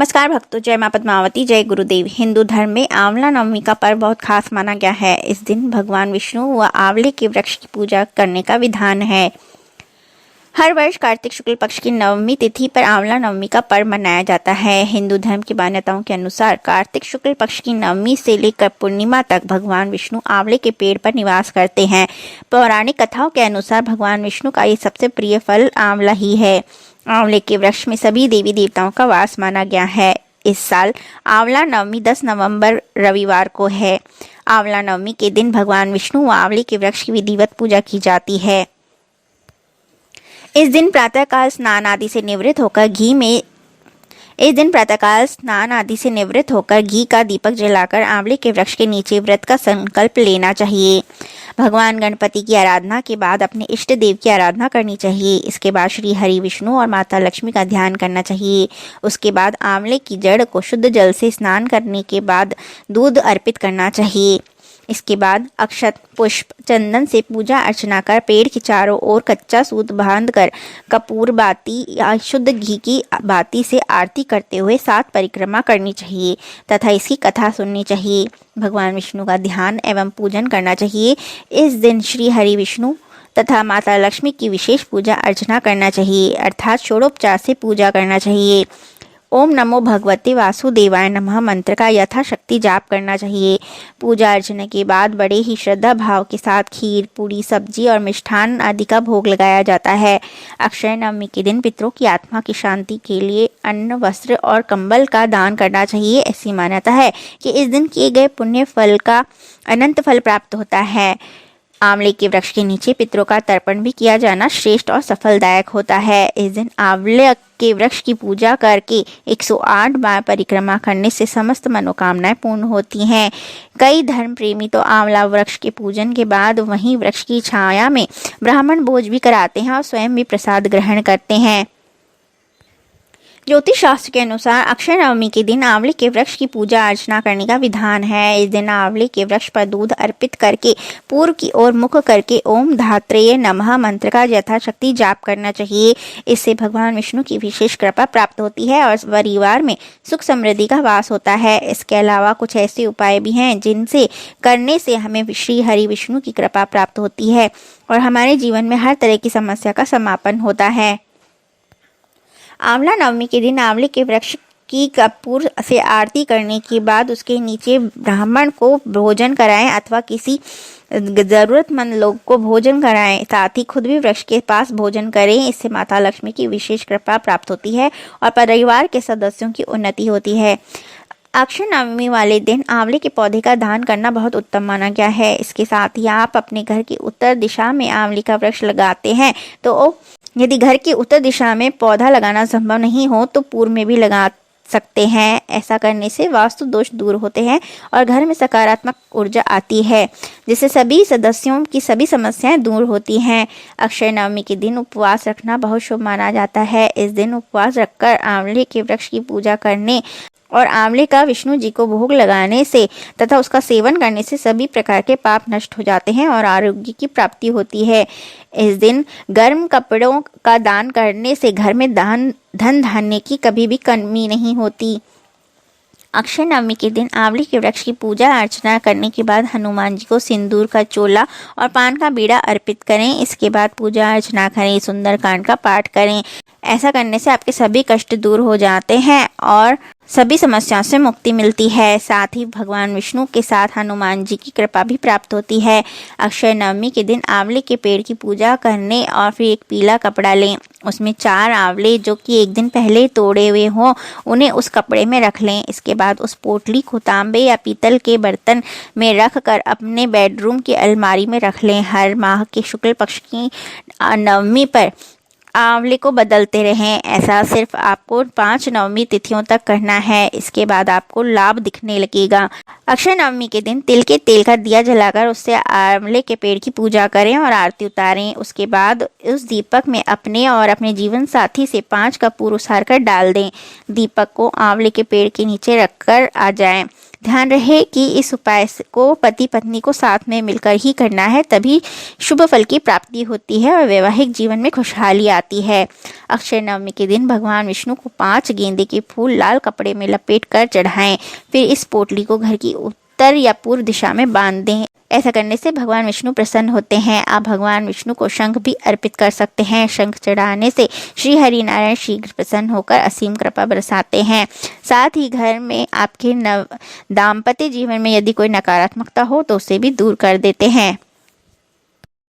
नमस्कार भक्तों, जय मां पद्मावती, जय गुरुदेव। हिंदू धर्म में आंवला नवमी का पर्व बहुत खास माना गया है। इस दिन भगवान विष्णु व आंवले के वृक्ष की पूजा करने का विधान है। हर वर्ष कार्तिक शुक्ल पक्ष की नवमी तिथि पर आंवला नवमी का पर्व मनाया जाता है। हिंदू धर्म की मान्यताओं के अनुसार कार्तिक शुक्ल पक्ष की नवमी से लेकर पूर्णिमा तक भगवान विष्णु आंवले के पेड़ पर निवास करते हैं। पौराणिक कथाओं के अनुसार भगवान विष्णु का ये सबसे प्रिय फल आंवला ही है। आंवले के वृक्ष में सभी देवी देवताओं का वास माना गया है। इस साल आंवला नवमी 10 नवंबर रविवार को है। आंवला नवमी के दिन भगवान विष्णु व आंवले के वृक्ष की विधिवत पूजा की जाती है। इस दिन प्रातःकाल स्नान आदि से निवृत्त होकर घी का दीपक जलाकर आंवले के वृक्ष के नीचे व्रत का संकल्प लेना चाहिए। भगवान गणपति की आराधना के बाद अपने इष्ट देव की आराधना करनी चाहिए। इसके बाद श्री हरि विष्णु और माता लक्ष्मी का ध्यान करना चाहिए। उसके बाद आंवले की जड़ को शुद्ध जल से स्नान करने के बाद दूध अर्पित करना चाहिए। इसके बाद अक्षत, पुष्प, चंदन से पूजा अर्चना कर पेड़ के चारों ओर कच्चा सूत बांधकर कपूर बाती या शुद्ध घी की बाती से आरती करते हुए 7 परिक्रमा करनी चाहिए तथा इसकी कथा सुननी चाहिए। भगवान विष्णु का ध्यान एवं पूजन करना चाहिए। इस दिन श्री हरि विष्णु तथा माता लक्ष्मी की विशेष पूजा अर्चना करना चाहिए, अर्थात षोडोपचार से पूजा करना चाहिए। ओम नमो भगवते वासुदेवाय नमः मंत्र का यथाशक्ति जाप करना चाहिए। पूजा अर्चना के बाद बड़े ही श्रद्धा भाव के साथ खीर, पूरी, सब्जी और मिष्ठान आदि का भोग लगाया जाता है। अक्षय नवमी के दिन पितरों की आत्मा की शांति के लिए अन्न, वस्त्र और कंबल का दान करना चाहिए। ऐसी मान्यता है कि इस दिन किए गए पुण्य फल का अनंत फल प्राप्त होता है। आंवले के वृक्ष के नीचे पितरों का तर्पण भी किया जाना श्रेष्ठ और सफलदायक होता है। इस दिन आंवले के वृक्ष की पूजा करके 108 बार परिक्रमा करने से समस्त मनोकामनाएं पूर्ण होती हैं। कई धर्म प्रेमी तो आंवला वृक्ष के पूजन के बाद वहीं वृक्ष की छाया में ब्राह्मण भोज भी कराते हैं और स्वयं भी प्रसाद ग्रहण करते हैं। ज्योतिष शास्त्र के अनुसार अक्षय नवमी के दिन आंवले के वृक्ष की पूजा अर्चना करने का विधान है। इस दिन आंवले के वृक्ष पर दूध अर्पित करके पूर्व की ओर मुख करके ओम धात्रेय नमः मंत्र का यथाशक्ति जाप करना चाहिए। इससे भगवान विष्णु की विशेष कृपा प्राप्त होती है और परिवार में सुख समृद्धि का वास होता है। इसके अलावा कुछ ऐसे उपाय भी हैं जिनसे करने से हमें श्री हरि विष्णु की कृपा प्राप्त होती है और हमारे जीवन में हर तरह की समस्या का समापन होता है। आंवला नवमी के दिन आंवले के वृक्ष की कपूर से आरती करने के बाद उसके नीचे ब्राह्मण को भोजन कराएं अथवा किसी ज़रूरतमंद लोग को भोजन कराएं। साथ ही खुद भी वृक्ष के पास भोजन करें। इससे माता लक्ष्मी की विशेष कृपा प्राप्त होती है और परिवार के सदस्यों की उन्नति होती है। अक्षय नवमी वाले दिन आंवले के पौधे का दान करना बहुत उत्तम माना गया है। इसके साथ ही आप अपने घर की उत्तर दिशा में आंवले का वृक्ष लगाते हैं तो यदि घर की उत्तर दिशा में पौधा लगाना संभव नहीं हो तो पूर्व में भी लगा सकते हैं। ऐसा करने से वास्तु दोष दूर होते हैं और घर में सकारात्मक ऊर्जा आती है, जिससे सभी सदस्यों की सभी समस्याएं दूर होती हैं। अक्षय नवमी के दिन उपवास रखना बहुत शुभ माना जाता है। इस दिन उपवास रखकर आंवले के वृक्ष की पूजा करने और आंवले का विष्णु जी को भोग लगाने से तथा उसका सेवन करने से सभी प्रकार के पाप नष्ट हो जाते हैं और आरोग्य की प्राप्ति होती है। इस दिन गर्म कपड़ों का दान करने से घर में धन धान्य की कभी भी कमी नहीं होती। अक्षय नवमी के दिन आंवले के वृक्ष की पूजा अर्चना करने के बाद हनुमान जी को सिंदूर का चोला और पान का बीड़ा अर्पित करें। इसके बाद पूजा अर्चना करें, सुंदरकांड का पाठ करें। ऐसा करने से आपके सभी कष्ट दूर हो जाते हैं और सभी समस्याओं से मुक्ति मिलती है। साथ ही भगवान विष्णु के साथ हनुमान जी की कृपा भी प्राप्त होती है। अक्षय नवमी के दिन आंवले के पेड़ की पूजा करने और फिर एक पीला कपड़ा लें, उसमें 4 आंवले जो कि एक दिन पहले तोड़े हुए हों उन्हें उस कपड़े में रख लें। इसके बाद उस पोटली को तांबे या पीतल के बर्तन में रख कर अपने बेडरूम की अलमारी में रख लें। हर माह के शुक्ल पक्ष की नवमी पर आंवले को बदलते रहें। ऐसा सिर्फ आपको 5 नवमी तिथियों तक करना है। इसके बाद आपको लाभ दिखने लगेगा। अक्षय नवमी के दिन तिल के तेल का दिया जलाकर उससे आंवले के पेड़ की पूजा करें और आरती उतारें। उसके बाद उस दीपक में अपने और अपने जीवन साथी से 5 कपूर उसार कर डाल दें। दीपक को आंवले के पेड़ के नीचे रखकर आ जाएं। ध्यान रहे कि इस उपाय को पति पत्नी को साथ में मिलकर ही करना है, तभी शुभ फल की प्राप्ति होती है और वैवाहिक जीवन में खुशहाली आती है। अक्षय नवमी के दिन भगवान विष्णु को 5 गेंदे के फूल लाल कपड़े में लपेट कर चढ़ाएं। फिर इस पोटली को घर की उत्तर या पूर्व दिशा में बांध दें। ऐसा करने से भगवान विष्णु प्रसन्न होते हैं। आप भगवान विष्णु को शंख भी अर्पित कर सकते हैं। शंख चढ़ाने से श्री हरि नारायण शीघ्र प्रसन्न होकर असीम कृपा बरसाते हैं। साथ ही घर में आपके दाम्पत्य जीवन में यदि कोई नकारात्मकता हो तो उसे भी दूर कर देते हैं।